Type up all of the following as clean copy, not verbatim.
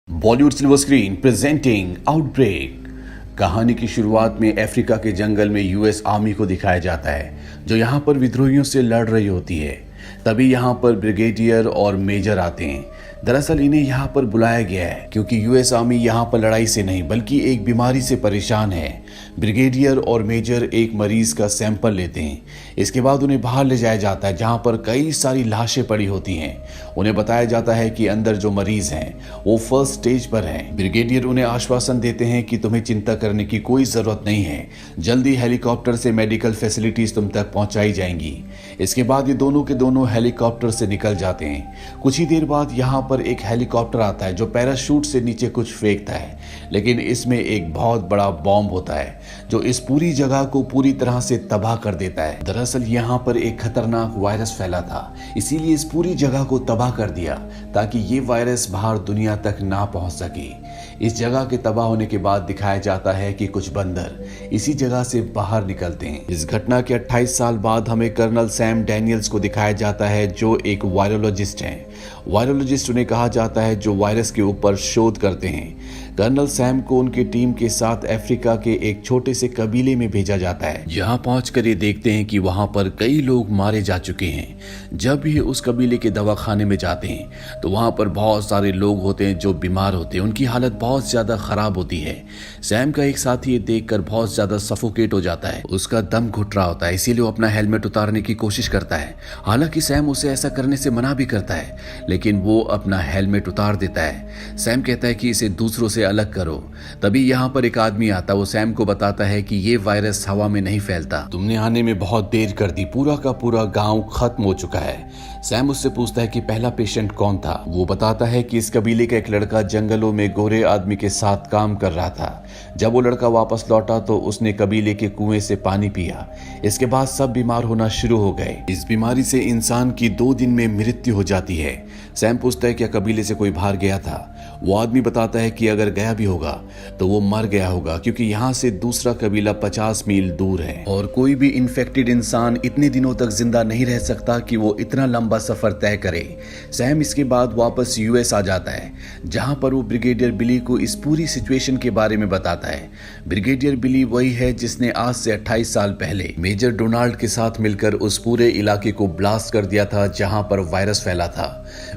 Bollywood silver screen presenting outbreak. कहानी की शुरुआत में अफ्रीका के जंगल में यूएस आर्मी को दिखाया जाता है जो यहाँ पर विद्रोहियों से लड़ रही होती है। तभी यहाँ पर ब्रिगेडियर और मेजर आते हैं। दरअसल इन्हें यहाँ पर बुलाया गया है क्योंकि यूएस आर्मी यहाँ पर लड़ाई से नहीं बल्कि एक बीमारी से परेशान है। ब्रिगेडियर और मेजर एक मरीज का सैंपल लेते हैं। इसके बाद उन्हें बाहर ले जाया जाता है जहाँ पर कई सारी लाशें पड़ी होती हैं। उन्हें बताया जाता है कि अंदर जो मरीज हैं वो फर्स्ट स्टेज पर हैं। ब्रिगेडियर उन्हें आश्वासन देते हैं कि तुम्हें चिंता करने की कोई जरूरत नहीं है, जल्दी हेलीकॉप्टर से मेडिकल फैसिलिटीज तुम तक पहुंचाई जाएंगी। इसके बाद ये दोनों के दोनों हेलीकॉप्टर से निकल जाते हैं। कुछ ही देर बाद यहाँ पर एक हेलीकॉप्टर आता है जो पैराशूट से नीचे कुछ फेंकता है, लेकिन इसमें एक बहुत बड़ा बॉम्ब होता है जो इस पूरी जगह को पूरी तरह से तबाह कर देता है। दरअसल यहाँ पर एक खतरनाक वायरस फैला था, इसीलिए इस पूरी जगह को तबाह कर दिया ताकि ये वायरस बाहर दुनिया तक ना पहुंच सके। इस जगह के तबाह होने के बाद दिखाया जाता है कि कुछ बंदर इसी जगह से बाहर निकलते हैं। इस घटना के 28 साल बाद हमें कर्नल सैम डैनियल्स को दिखाया जाता है जो एक वायरोलॉजिस्ट हैं। वायरोलॉजिस्ट उन्हें कहा जाता है जो वायरस के ऊपर शोध करते हैं। कर्नल सैम को उनकी टीम के साथ अफ्रीका के एक छोटे से कबीले में भेजा जाता है। यहाँ पहुंचकर ये देखते हैं कि वहां पर कई लोग मारे जा चुके हैं। जब ये उस कबीले के दवाखाने में जाते हैं तो वहां पर बहुत सारे लोग होते हैं जो बीमार होते हैं, उनकी हालत बहुत ज्यादा खराब होती है। सैम का एक साथी ये देखकर बहुत ज्यादा सफोकेट हो जाता है, उसका दम घुट रहा होता है, इसीलिए वो अपना हेलमेट उतारने की कोशिश करता है। हालांकि सैम उसे ऐसा करने से मना भी करता है, लेकिन वो अपना हेलमेट उतार देता है। सैम कहता है कि इसे दूसरों से अलग करो। तभी यहाँ पर एक आदमी आता, वो सैम को बताता है कि ये वायरस हवा में नहीं फैलता, तुमने आने में बहुत देर कर दी, पूरा का पूरा गांव खत्म हो चुका है। सैम उससे पूछता है कि पहला पेशेंट कौन था। वो बताता है कि इस कबीले का एक लड़का जंगलों में गोरे आदमी के साथ काम कर रहा था। जब वो लड़का वापस लौटा तो उसने कबीले के कुएं से पानी पिया। इसके बाद सब बीमार होना शुरू हो गए। इस बीमारी से इंसान की 2 दिन में मृत्यु हो जाती है। सैम पूछता है क्या कबीले से कोई बाहर गया था। वो आदमी बताता है कि अगर गया भी होगा तो वो मर गया होगा क्योंकि यहाँ से दूसरा कबीला 50 मील दूर है और कोई भी इन्फेक्टेड इंसान इतने दिनों तक जिंदा नहीं रह सकता कि वो इतना लंबा सफर तय करे। सैम इसके बाद वापस यूएस आ जाता है जहां पर वो ब्रिगेडियर बिली को इस पूरी सिचुएशन के बारे में बताता है। ब्रिगेडियर बिली वही है जिसने आज से 28 साल पहले मेजर डोनाल्ड के साथ मिलकर उस पूरे इलाके को ब्लास्ट कर दिया था जहां पर वायरस फैला था।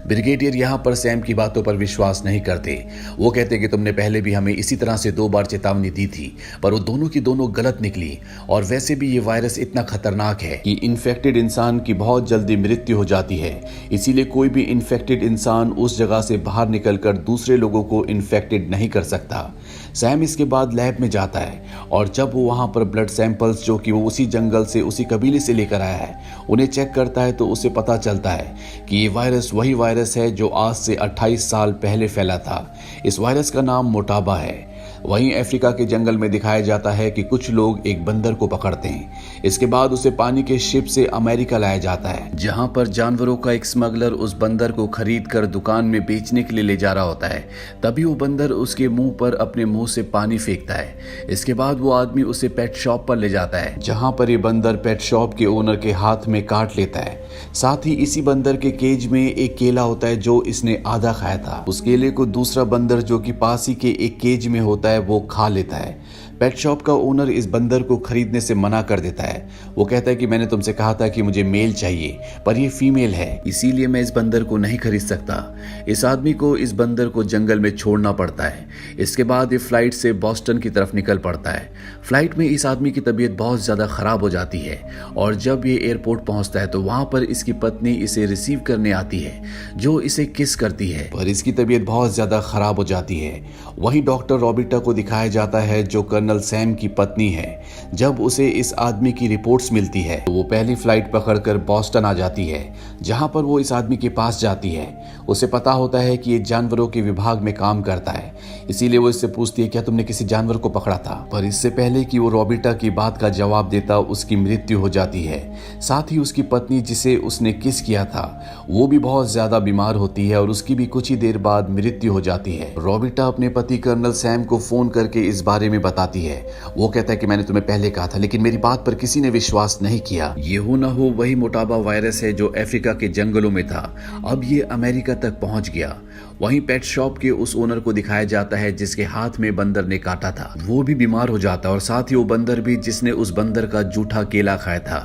ब्रिगेडियर यहाँ पर सैम की बातों पर विश्वास नहीं करते। वो कहते कि तुमने पहले भी हमें इसी तरह से 2 बार चेतावनी दी थी, पर वो दोनों की दोनों गलत निकली। और वैसे भी ये वायरस इतना खतरनाक है कि इन्फेक्टेड इंसान की बहुत जल्दी मृत्यु हो जाती है, इसीलिए कोई भी इन्फेक्टेड इंसान उस जगह से बाहर निकलकर दूसरे लोगों को इन्फेक्टेड नहीं कर सकता। सैम इसके बाद लैब में जाता है और जब वो वहां पर ब्लड सैंपल्स जो कि वो उसी जंगल से उसी कबीले से लेकर आया है उन्हें चेक करता है तो उसे पता चलता है कि ये वायरस वही वायरस है जो आज से 28 साल पहले फैला था। इस वायरस का नाम मोटाबा है। वहीं अफ्रीका के जंगल में दिखाया जाता है कि कुछ लोग एक बंदर को पकड़ते हैं। इसके बाद उसे पानी के शिप से अमेरिका लाया जाता है जहां पर जानवरों का एक स्मगलर उस बंदर को खरीद कर दुकान में बेचने के लिए ले जा रहा होता है। तभी वो बंदर उसके मुंह पर अपने मुंह से पानी फेंकता है। इसके बाद वो आदमी उसे पेट शॉप पर ले जाता है जहां पर ये बंदर पेट शॉप के ओनर के हाथ में काट लेता है। साथ ही इसी बंदर के केज में एक केला होता है जो इसने आधा खाया था। उस केले को दूसरा बंदर जो कि पास ही के एक केज में होता है वो खा लेता है। पेट शॉप का ओनर इस बंदर को खरीदने से मना कर देता है। वो कहता है कि मैंने तुमसे कहा था कि मुझे मेल चाहिए पर ये फीमेल है, इसीलिए मैं इस बंदर को नहीं खरीद सकता। इस आदमी को इस बंदर को जंगल में छोड़ना पड़ता है। इसके बाद ये फ्लाइट से बॉस्टन की तरफ निकल पड़ता है। फ्लाइट में इस आदमी की तबीयत बहुत ज्यादा खराब हो जाती है और जब ये एयरपोर्ट पहुंचता है तो वहां पर इसकी पत्नी इसे रिसीव करने आती है जो इसे किस करती है, पर इसकी तबीयत बहुत ज्यादा खराब हो जाती है। वहीं डॉक्टर रॉबिटा को दिखाया जाता है जो कर्नल सैम की पत्नी है। जब उसे इस आदमी की रिपोर्ट्स मिलती है तो वो पहली फ्लाइट पकड़कर बॉस्टन आ जाती है जहां पर वो इस आदमी के पास जाती है। उसे पता होता है कि ये जानवरों के विभाग में काम करता है, इसीलिए वो इससे पूछती है क्या तुमने किसी जानवर को पकड़ा था। पर इससे पहले कि वो रॉबिटा की बात का जवाब देता उसकी मृत्यु हो जाती है। साथ ही उसकी पत्नी जिसे उसने किस किया था वो भी बहुत ज्यादा बीमार होती है और उसकी भी कुछ ही देर बाद मृत्यु हो जाती है। रॉबिटा अपने पति कर्नल सैम को फोन करके इस बारे में बताती है। वो कहता है कि मैंने तुम्हें पहले कहा था लेकिन मेरी बात पर किसी ने विश्वास नहीं किया। ये हो ना हो वही मोटाबा वायरस है जो अफ्रीका के जंगलों में था, अब ये अमेरिका तक पहुंच गया। वहीं पेट शॉप के उस ओनर को दिखाया जाता है जिसके हाथ में बंदर ने काटा था, वो भी बीमार हो जाता है और साथ ही वो बंदर भी जिसने उस बंदर का जूठा केला खाया था।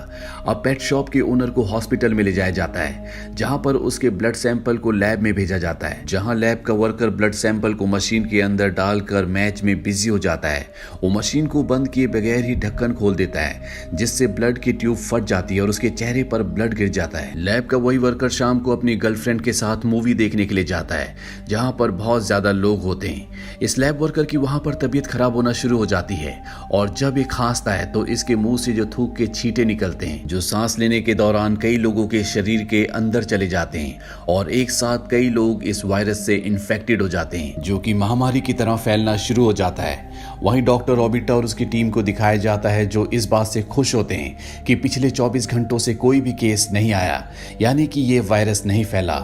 अब पेट शॉप के ओनर को हॉस्पिटल में ले जाया जाता है जहां पर उसके ब्लड सैंपल को लैब में भेजा जाता है, जहां लैब का वर्कर ब्लड सैंपल को मशीन के अंदर डालकर मैच में बिजी हो जाता है। वो मशीन को बंद किए बगैर ही ढक्कन खोल देता है जिससे ब्लड की ट्यूब फट जाती है और उसके चेहरे पर ब्लड गिर जाता है। लैब का वही वर्कर शाम को अपनी गर्लफ्रेंड के साथ मूवी देखने के लिए जाता है जहां पर बहुत ज्यादा लोग होते हैं। इस लैब वर्कर की वहां पर तबीयत खराब होना शुरू हो जाती है और जब ये खांसता है तो इसके मुंह से जो थूक के छींटे निकलते हैं जो सांस लेने के दौरान कई लोगों के शरीर के अंदर चले जाते हैं और एक साथ कई लोग इस वायरस से इन्फेक्टेड हो जाते हैं जो कि महामारी की तरह फैलना शुरू हो जाता है। वहीं डॉक्टर रॉबिटा और उसकी टीम को दिखाया जाता है जो इस बात से खुश होते हैं कि पिछले 24 घंटों से कोई भी केस नहीं आया, यानी कि ये वायरस नहीं फैला।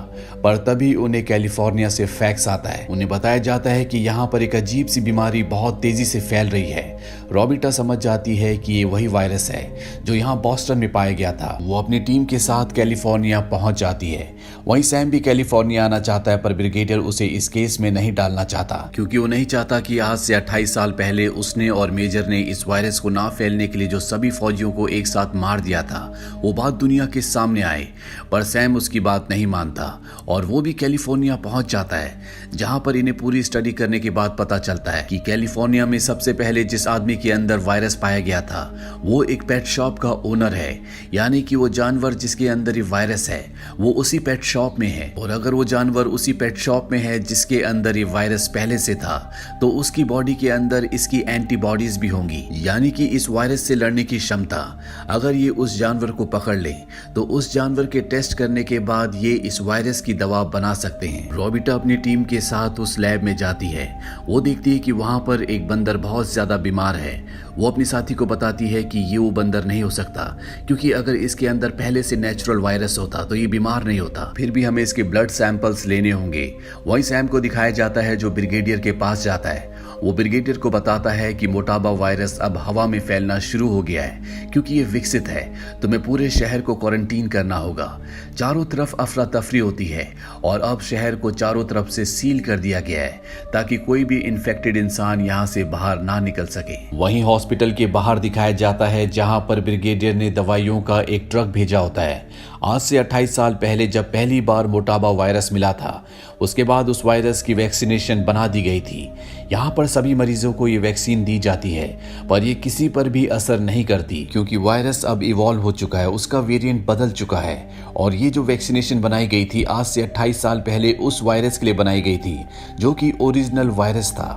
पर तभी उन्हें कैलिफोर्निया से फैक्स आता है। उन्हें बताया जाता है कि यहाँ पर एक अजीब सी बीमारी बहुत तेजी से फैल रही है। रॉबिटा समझ जाती है कि ये वही वायरस है जो यहाँ बॉस्टन में पाया गया था। वो अपनी टीम के साथ कैलिफोर्निया पहुंच जाती है। वहीं सैम भी कैलिफोर्निया आना चाहता है पर ब्रिगेडियर उसे इस केस में नहीं डालना चाहता क्योंकि वो नहीं चाहता कि आज से 28 साल पहले उसने और मेजर ने इस वायरस को ना फैलने के लिए जो सभी फौजियों को एक साथ मार दिया था वो बात दुनिया के सामने आए। पर सैम उसकी बात नहीं मानता और वो भी कैलिफोर्निया पहुंच जाता है जहां पर इन्हें पूरी स्टडी करने के बाद पता चलता है कि कैलिफोर्निया में सबसे पहले जिस आदमी के अंदर वायरस पाया गया था वो एक पेट शॉप का ओनर है, यानी कि वो जानवर जिसके अंदर ये वायरस है वो उसी पेट शॉप में है। और अगर वो जानवर उसी पेट शॉप में है जिसके अंदर ये वायरस पहले से था तो उसकी बॉडी के अंदर इसकी एंटीबॉडीज भी होंगी, यानी कि इस वायरस से लड़ने की क्षमता। अगर ये उस जानवर को पकड़ ले तो उस जानवर के टेस्ट करने के बाद ये इस वायरस की दवा बना सकते हैं। रॉबिटा अपनी टीम के साथ उस लैब में जाती है। वो देखती है कि वहां पर एक बंदर बहुत ज्यादा बीमार है। वो अपनी साथी को बताती है कि ये वो बंदर नहीं हो सकता क्योंकि अगर इसके अंदर पहले से नेचुरल वायरस होता तो ये बीमार नहीं होता, फिर भी हमें इसके ब्लड सैंपल्स लेने होंगे। वहीं सैम को दिखाया जाता है जो ब्रिगेडियर के पास जाता है। वो ब्रिगेडियर को बताता है कि मोटाबा वायरस अब हवा में फैलना शुरू हो गया है क्योंकि ये विकसित है, तुम्हें पूरे शहर को क्वारंटीन करना होगा। चारों तरफ अफरा तफरी होती है और अब शहर को चारों तरफ से सील कर दिया गया है ताकि कोई भी इन्फेक्टेड इंसान यहाँ से बाहर ना निकल सके। वहीं हॉस्पिटल के बाहर दिखाया जाता है जहां पर ब्रिगेडियर ने दवाइयों का एक ट्रक भेजा होता है। आज से 28 साल पहले जब पहली बार मोटाबा वायरस मिला था उसके बाद उस वायरस की वैक्सीनेशन बना दी गई थी। यहाँ पर सभी मरीजों को ये वैक्सीन दी जाती है पर ये किसी पर भी असर नहीं करती क्योंकि वायरस अब इवॉल्व हो चुका है, उसका वेरिएंट बदल चुका है। और ये जो वैक्सीनेशन बनाई गई थी आज से 28 साल पहले उस वायरस के लिए बनाई गई थी जो कि ओरिजिनल वायरस था।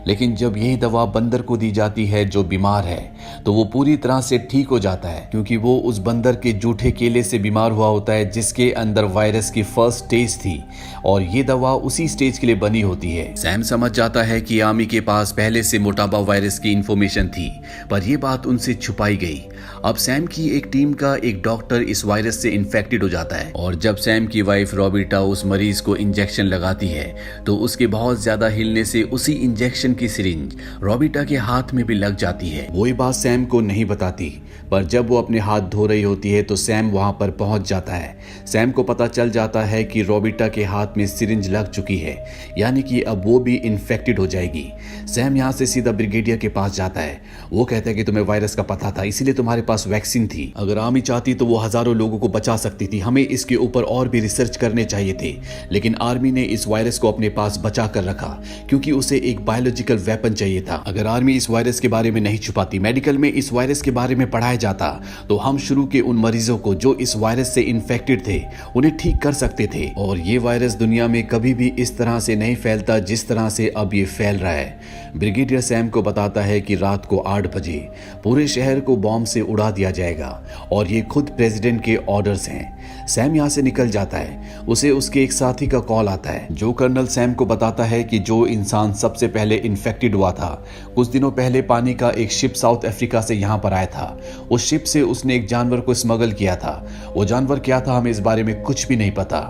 लेकिन जब यही दवा बंदर को दी जाती है जो बीमार है तो वो पूरी तरह से ठीक हो जाता है क्योंकि वो उस बंदर के जूठे केले से बीमार हुआ होता है जिसके अंदर वायरस की फर्स्ट स्टेज थी और ये दवा उसी स्टेज के लिए बनी होती है। सैम समझ जाता है कि आर्मी के पास पहले से मोटाबा वायरस की इंफॉर्मेशन थी पर यह बात उनसे छुपाई गई। अब सैम की एक टीम का एक डॉक्टर इस वायरस से इन्फेक्टेड हो जाता है और जब सैम की वाइफ रॉबिटा उस मरीज को इंजेक्शन लगाती है तो उसके बहुत ज्यादा हिलने से उसी इंजेक्शन की सिरिंज रॉबिटा के हाथ में भी लग जाती है। वो ये बात सैम को नहीं बताती पर जब वो अपने हाथ धो रही होती है तो सैम वहां पर पहुंच जाता है। सैम को पता चल जाता है कि रॉबिटा के हाथ में सिरिंज लग चुकी है, यानी कि अब वो भी इन्फेक्टेड हो जाएगी। सैम यहाँ से सीधा ब्रिगेडियर के पास जाता है। वो कहता है कि तुम्हें वायरस का पता था इसीलिए तुम्हारे पास वैक्सीन थी। अगर आर्मी चाहती तो वो हजारों लोगों को बचा सकती थी, हमें इसके ऊपर और भी रिसर्च करने चाहिए थे। लेकिन आर्मी ने इस वायरस को अपने पास बचा कर रखा क्योंकि उसे एक बायोलॉजिकल वेपन चाहिए था। अगर आर्मी इस वायरस के बारे में नहीं छुपाती, मेडिकल में इस वायरस के बारे में पढ़ाया जाता तो हम शुरू के उन मरीजों को जो इस वायरस से इन्फेक्टेड थे उन्हें ठीक कर सकते थे। और ये वायरस दुनिया में कभी भी इस तरह से नहीं फैलता जिस तरह से अब ये फैल रहा है। ब्रिगेडियर सैम को बताता है कि रात को 8 बजे पूरे शहर को बॉम्ब से उड़ा दिया जाएगा और ये खुद प्रेसिडेंट के ऑर्डर्स हैं। सैम यहाँ से निकल जाता है। उसे उसके एक साथी का कॉल आता है जो कर्नल सैम को बताता है कि जो इंसान सबसे पहले इन्फेक्टेड हुआ था कुछ दिनों पहले पानी का एक शिप साउथ अफ्रीका से यहाँ पर आया था। उस शिप से उसने एक जानवर को स्मगल किया था। वो जानवर क्या था हमें इस बारे में कुछ भी नहीं पता।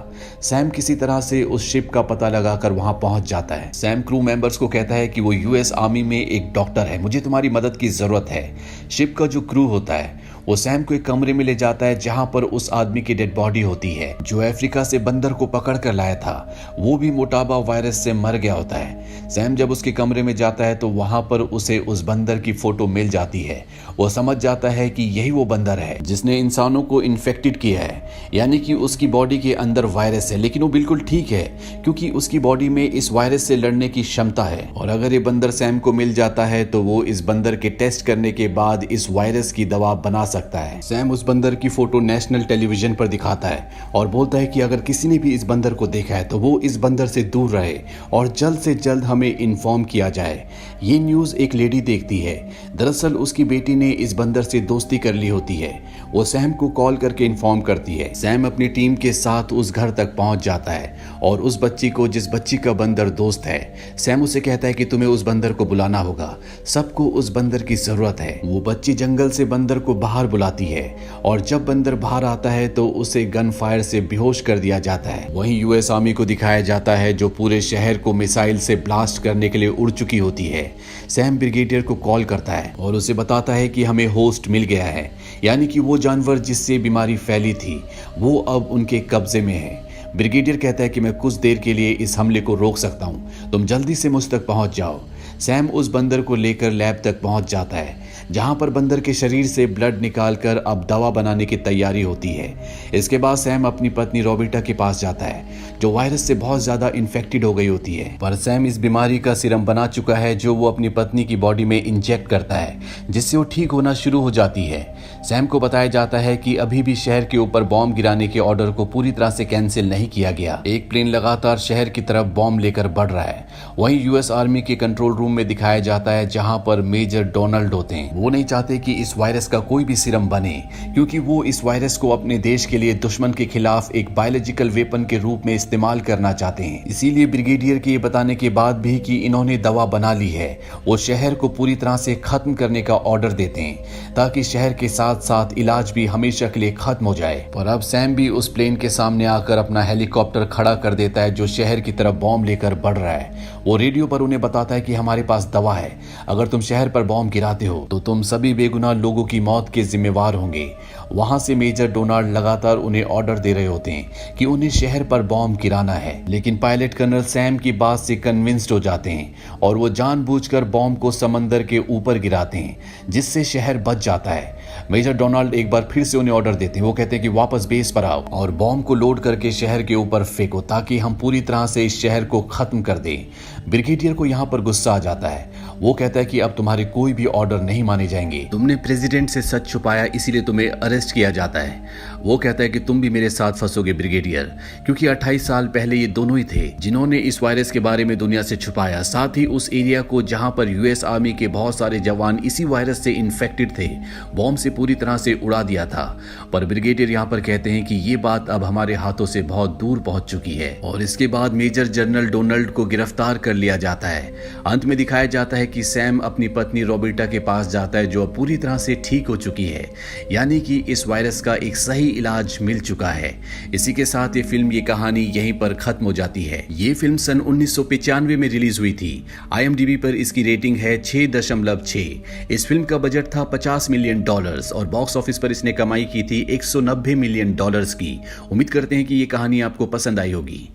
सैम किसी तरह से उस शिप का पता लगाकर वहां पहुंच जाता है। सैम क्रू मेंबर्स को कहता है कि वो यूएस आर्मी में एक डॉक्टर है, मुझे तुम्हारी मदद की जरूरत है। शिप का जो क्रू होता है वो सैम को एक कमरे में ले जाता है जहां पर उस आदमी की डेड बॉडी होती है जो अफ्रीका से बंदर को पकड़ कर लाया था। वो भी मोटाबा वायरस से मर गया होता है। सैम जब उसके कमरे में जाता है तो वहां पर उसे उस बंदर की फोटो मिल जाती है। वो समझ जाता है कि यही वो बंदर है जिसने इंसानों को इन्फेक्टेड किया है, यानी कि उसकी बॉडी के अंदर वायरस है, लेकिन वो बिल्कुल ठीक है क्योंकि उसकी बॉडी में इस वायरस से लड़ने की क्षमता है। और अगर ये बंदर सैम को मिल जाता है तो वो इस बंदर के टेस्ट करने के बाद इस वायरस की दवा बना सकता है। सैम उस बंदर की फोटो नेशनल टेलीविजन पर दिखाता है और बोलता है कि अगर किसी ने भी इस बंदर को देखा है तो वो इस बंदर से दूर रहे और जल्द से जल्द हमें इन्फॉर्म किया जाए। ये न्यूज एक लेडी देखती है। दरअसल उसकी बेटी ने इस बंदर से दोस्ती कर ली होती है। वो सैम को कॉल करके इन्फॉर्म करती है। सैम अपनी टीम के साथ उस घर तक पहुंच जाता है और उस बच्ची को, जिस बच्ची का बंदर दोस्त है, सैम उसे कहता है कि तुम्हें उस बंदर को बुलाना होगा, सबको उस बंदर की जरूरत है। वो बच्ची जंगल से बंदर को बाहर बुलाती है और जब बंदर बाहर आता है तो उसे गन फायर से बेहोश कर दिया जाता है। वहीं यूएस आर्मी को दिखाया जाता है जो पूरे शहर को मिसाइल से ब्लास्ट करने के लिए उड़ चुकी होती है। सैम ब्रिगेडियर को कॉल करता है और उसे बताता है कि हमें होस्ट मिल गया है, यानी कि वो जानवर जिससे बीमारी फैली थी वो अब उनके कब्जे में है। ब्रिगेडियर कहता है कि मैं कुछ देर के लिए इस हमले को रोक सकता हूं, तुम जल्दी से मुझ तक पहुंच जाओ। सैम उस बंदर को लेकर लैब तक पहुंच जाता है जहां पर बंदर के शरीर से ब्लड निकालकर अब दवा बनाने की तैयारी होती है। इसके बाद सैम अपनी पत्नी रोबिटा के पास जाता है जो वायरस से बहुत ज्यादा इन्फेक्टेड हो गई होती है, पर सैम इस बीमारी का सीरम बना चुका है जो वो अपनी पत्नी की बॉडी में इंजेक्ट करता है जिससे वो ठीक होना शुरू हो जाती है। सैम को बताया जाता है कि अभी भी शहर के ऊपर बॉम्ब गिराने के ऑर्डर को पूरी तरह से कैंसिल नहीं किया गया। एक प्लेन लगातार शहर की तरफ बॉम्ब लेकर बढ़ रहा है। वहीं यूएस आर्मी के कंट्रोल रूम में दिखाया जाता है जहां पर मेजर डोनाल्ड होते हैं। वो नहीं चाहते कि इस वायरस का कोई भी सीरम बने क्योंकि वो इस वायरस को अपने देश के लिए दुश्मन के खिलाफ एक बायोलॉजिकल वेपन के रूप में इस्तेमाल करना चाहते हैं। इसीलिए ब्रिगेडियर के ये बताने के बाद भी कि इन्होंने दवा बना ली है, वो शहर को पूरी तरह से खत्म करने का ऑर्डर देते हैं ताकि शहर के साथ साथ इलाज भी हमेशा के लिए खत्म हो जाए। और अब सैम भी उस प्लेन के सामने आकर अपना हेलीकॉप्टर खड़ा कर देता है जो शहर की तरफ बॉम्ब लेकर बढ़ रहा है। वो रेडियो पर उन्हें बताता है कि हमारे पास दवा है, अगर तुम शहर पर बॉम्ब गिराते हो तो तुम सभी बेगुनाह लोगों की मौत के जिम्मेवार होंगे। वहां से मेजर डोनाल्ड लगातार उन्हें ऑर्डर दे रहे होते हैं कि उन्हें शहर पर बॉम्ब गिराना है, लेकिन पायलट कर्नल सैम की बात से कन्विंस्ड हो जाते हैं और वो जानबूझकर बॉम्ब को समंदर के ऊपर गिराते हैं जिससे शहर बच जाता है। मेजर डोनाल्ड एक बार फिर से उन्हें ऑर्डर देते हैं। वो कहते हैं कि वापस बेस पर आओ और बॉम्ब को लोड करके शहर के ऊपर फेंको ताकि हम पूरी तरह से इस शहर को खत्म कर दें। ब्रिगेडियर को यहाँ पर गुस्सा आ जाता है। वो कहता है कि अब तुम्हारे कोई भी ऑर्डर नहीं माने जाएंगे, तुमने प्रेसिडेंट से सच छुपाया इसीलिए तुम्हें अरेस्ट किया जाता है। वो कहता है कि तुम भी मेरे साथ फंसोगे ब्रिगेडियर, क्योंकि 28 साल पहले ये दोनों ही थे जिन्होंने इस वायरस के बारे में दुनिया से छुपाया, साथ ही उस एरिया को जहां पर यूएस आर्मी के बहुत सारे जवान इसी वायरस से इन्फेक्टेड थे बॉम्ब से पूरी तरह से उड़ा दिया था। पर ब्रिगेडियर यहाँ पर कहते हैं कि ये बात अब हमारे हाथों से बहुत दूर पहुंच चुकी है। और इसके बाद मेजर जनरल डोनाल्ड को गिरफ्तार कर लिया जाता है। अंत में दिखाया जाता है कि सैम अपनी पत्नी रोबिटा के पास जाता है जो पूरी तरह से ठीक हो चुकी है, यानी कि इस वायरस का एक सही इलाज मिल चुका है। इसी के साथ ये फिल्म, ये कहानी यहीं पर खत्म हो जाती है। ये फिल्म सन 1995 में रिलीज हुई थी। IMDb पर इसकी रेटिंग है 6.6। इस फिल्म का बजट था $50 मिलियन और बॉक्स ऑफिस पर इसने कमाई की थी $190 मिलियन की। उम्मीद करते हैं कि ये कहानी आपको पसंद आई होगी।